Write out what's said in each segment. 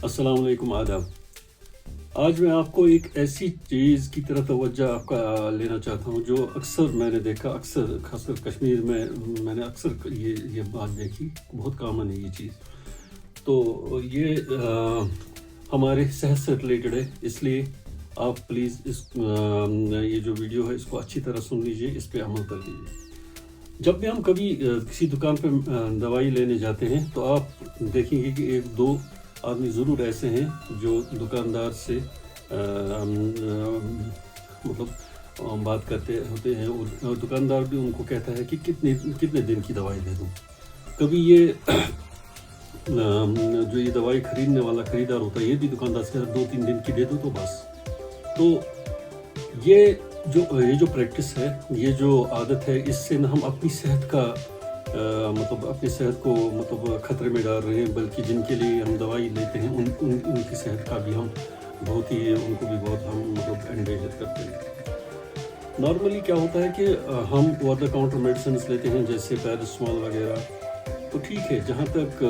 السلام علیکم، آداب۔ آج میں آپ کو ایک ایسی چیز کی طرف توجہ آپ کا لینا چاہتا ہوں جو اکثر میں نے دیکھا، خاص کر کشمیر میں نے اکثر یہ بات دیکھی، بہت کامن ہے یہ چیز۔ تو یہ ہمارے صحت سے ریلیٹڈ ہے، اس لیے آپ پلیز یہ جو ویڈیو ہے اس کو اچھی طرح سن لیجئے، اس پہ عمل کر لیجئے۔ جب بھی ہم کبھی کسی دکان پہ دوائی لینے جاتے ہیں تو آپ دیکھیں گے کہ ایک دو آدمی ضرور ایسے ہیں جو دکاندار سے مطلب بات کرتے ہوتے ہیں، اور دکاندار بھی ان کو کہتا ہے کہ کتنے دن کی دوائی دے دوں۔ کبھی یہ جو یہ دوائی خریدنے والا خریدار ہوتا ہے یہ بھی دکاندار سے 2-3 دن کی دے دو تو بس۔ تو یہ جو پریکٹس ہے، یہ جو عادت ہے، اس سے نہ ہم اپنی صحت کا اپنی صحت کو خطرے میں ڈال رہے ہیں، بلکہ جن کے لیے ہم دوائی لیتے ہیں ان کی صحت کا بھی ہم ان کو بھی بہت ہم انڈیجر کرتے ہیں۔ نارملی کیا ہوتا ہے کہ ہم اوور دا کاؤنٹر میڈیسنس لیتے ہیں جیسے پیراسٹامول وغیرہ، تو ٹھیک ہے، جہاں تک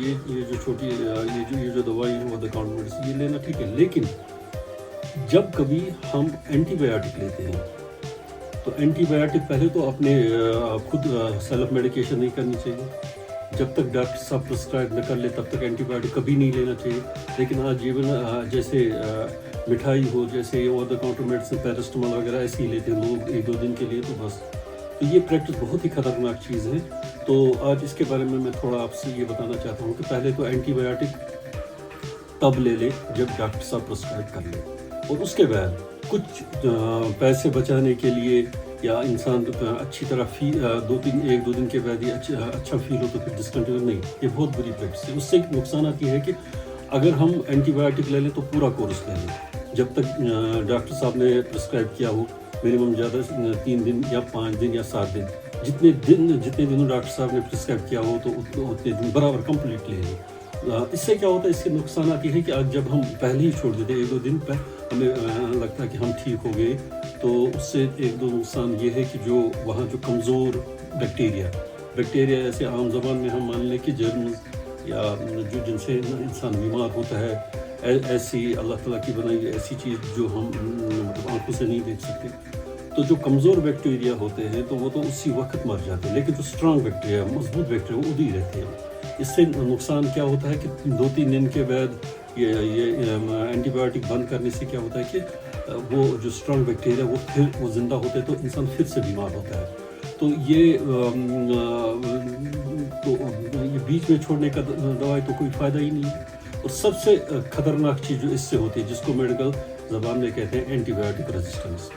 یہ جو چھوٹی یہ جو دوائی ہے اوور دا کاؤنٹر میڈیسن یہ لینا ٹھیک ہے، لیکن جب کبھی ہم اینٹی بایوٹک لیتے ہیں تو اینٹی بایوٹک پہلے تو اپنے خود سیلف میڈیکیشن نہیں کرنی چاہیے۔ جب تک ڈاکٹر صاحب پرسکرائب نہ کر لے تب تک اینٹی بایوٹک کبھی نہیں لینا چاہیے۔ لیکن آج جیسے مٹھائی ہو، جیسے اوور دا کاؤنٹر میڈیسن پیراسٹامول وغیرہ ایسے ہی لیتے ہیں لوگ 1-2 دن کے لیے تو بس۔ تو یہ پریکٹس بہت ہی خطرناک چیز ہے۔ تو آج اس کے بارے میں تھوڑا آپ سے یہ بتانا چاہتا ہوں کہ پہلے تو اینٹی بایوٹک تب لے لے جب ڈاکٹر صاحب پرسکرائب کر لے، اور اس کے بعد کچھ پیسے بچانے کے لیے یا انسان اچھی طرح 1-2 دن کے بعد یہ اچھا فیل ہو تو پھر ڈسکنٹینیو نہیں، یہ بہت بری پریکٹس ہے۔ اس سے نقصانات یہ ہے کہ اگر ہم اینٹی بایوٹک لے لیں تو پورا کورس لے لیں جب تک ڈاکٹر صاحب نے پرسکرائب کیا ہو، منیمم زیادہ 3 دن یا 5 دن یا 7 دن، جتنے دنوں ڈاکٹر صاحب نے پرسکرائب کیا ہو تو اتنے دن برابر کمپلیٹ لے لیں۔ اس سے کیا ہوتا ہے، اس کے نقصانات یہ ہے کہ آج جب ہم پہلے ہی چھوڑ دیتے 1-2 دن پہ ہمیں لگتا ہے کہ ہم ٹھیک ہو گئے، تو اس سے 1-2 نقصان یہ ہے کہ جو وہاں جو کمزور بیکٹیریا ایسے عام زبان میں ہم مان لیں کہ جرمز یا جن سے انسان بیمار ہوتا ہے، ایسی اللہ تعالیٰ کی بنائی ایسی چیز جو ہم آنکھوں سے نہیں دیکھ سکتے، تو جو کمزور بیکٹیریا ہوتے ہیں تو وہ تو اسی وقت مر جاتے ہیں، لیکن جو اسٹرانگ بیکٹیریا، مضبوط بیکٹیریا، وہ ادھی رہتے ہیں۔ اس سے نقصان کیا ہوتا ہے کہ 2-3 دن کے بعد یہ اینٹی بایوٹک بند کرنے سے کیا ہوتا ہے کہ وہ جو اسٹرانگ بیکٹیریا وہ زندہ ہوتے ہیں تو انسان پھر سے بیمار ہوتا ہے۔ تو یہ بیچ میں چھوڑنے کا دوائی تو کوئی فائدہ ہی نہیں ہے۔ اور سب سے خطرناک چیز جو اس سے ہوتی ہے، جس کو میڈیکل زبان میں کہتے ہیں antibiotic resistance.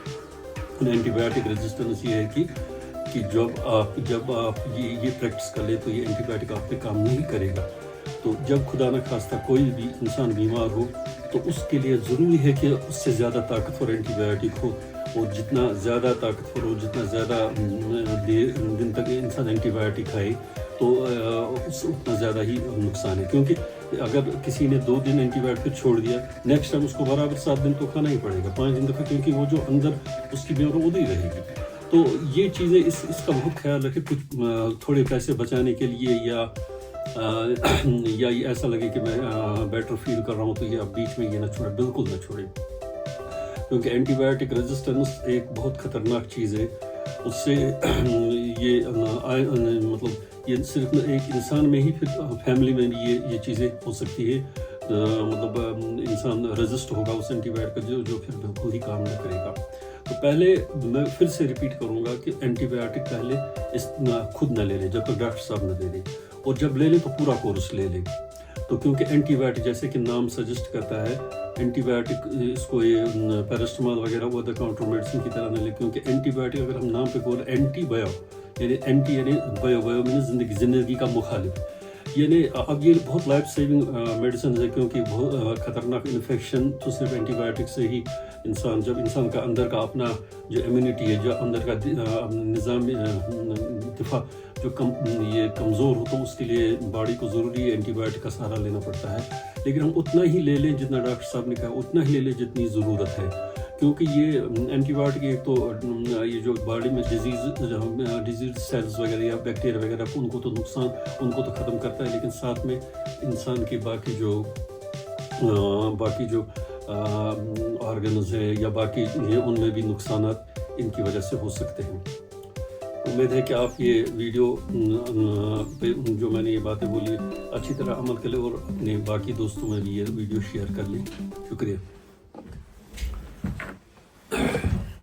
Antibiotic resistance یہ ہے کہ جب آپ یہ پریکٹس کر لیں تو یہ اینٹی بایوٹک آپ پہ کام نہیں کرے گا۔ تو جب خدا نہ خواستہ کوئی بھی انسان بیمار ہو تو اس کے لیے ضروری ہے کہ اس سے زیادہ طاقتور اینٹی بایوٹک ہو، اور جتنا زیادہ طاقتور ہو، جتنا زیادہ دن تک انسان اینٹی بایوٹک کھائے تو اتنا زیادہ ہی نقصان ہے، کیونکہ اگر کسی نے 2 دن اینٹی بایوٹک چھوڑ دیا، نیکسٹ ٹائم اس کو برابر 7 دن تو کھانا ہی پڑے گا، 5 دن تک، کیونکہ وہ جو اندر اس کی بیماری ادھر ہی رہے گی۔ تو یہ چیزیں اس کا بہت خیال رکھیں، کچھ تھوڑے پیسے بچانے کے لیے یا ایسا لگے کہ میں بیٹر فیل کر رہا ہوں تو یہ آپ بیچ میں یہ نہ چھوڑیں، بالکل نہ چھوڑیں، کیونکہ اینٹی بایوٹک ریزسٹنس ایک بہت خطرناک چیز ہے۔ اس سے یہ صرف ایک انسان میں ہی، پھر فیملی میں بھی یہ چیزیں ہو سکتی ہے، انسان ریزسٹ ہوگا اس اینٹی بایوٹک جو پھر بالکل ہی کام نہ کرے گا۔ تو پہلے میں پھر سے ریپیٹ کروں گا کہ اینٹی بایوٹک پہلے خود نہ لے لیں جب تک ڈاکٹر صاحب نہ دے دیں، اور جب لے لیں تو پورا کورس لے لیں۔ تو کیونکہ اینٹی بایوٹک جیسے کہ نام سجسٹ کرتا ہے، اینٹی بایوٹک اس کو یہ پیراسٹامول وغیرہ اوور دا کاؤنٹر میڈیسن کی طرح نہ لیں، کیونکہ اینٹی بایوٹک اگر ہم نام پہ بولیں اینٹی بایو یعنی زندگی کا مخالف، یعنی اب یہ بہت لائف سیونگ میڈیسن ہے، کیونکہ بہت خطرناک انفیکشن تو صرف اینٹی بایوٹک سے ہی جب انسان کا اندر کا اپنا جو امیونٹی ہے، جو اندر کا نظام دفاع جو یہ کمزور ہو، تو اس کے لیے باڈی کو ضروری ہے اینٹی بایوٹک کا سہارا لینا پڑتا ہے۔ لیکن ہم اتنا ہی لے لیں جتنا ڈاکٹر صاحب نے کہا، اتنا ہی لے لیں جتنی ضرورت ہے، کیونکہ یہ اینٹی بایوٹک ایک تو یہ جو باڈی میں ڈیزیز سیلز وغیرہ یا بیکٹیریا وغیرہ ان کو تو ختم کرتا ہے، لیکن ساتھ میں انسان کے باقی جو باقی جو آرگنز ہیں یا باقی ہیں ان میں بھی نقصانات ان کی وجہ سے ہو سکتے ہیں۔ امید ہے کہ آپ یہ ویڈیو پہ جو میں نے یہ باتیں بولی اچھی طرح عمل کریں اور اپنے باقی دوستوں میں بھی یہ ویڈیو شیئر کر لیں۔ شکریہ۔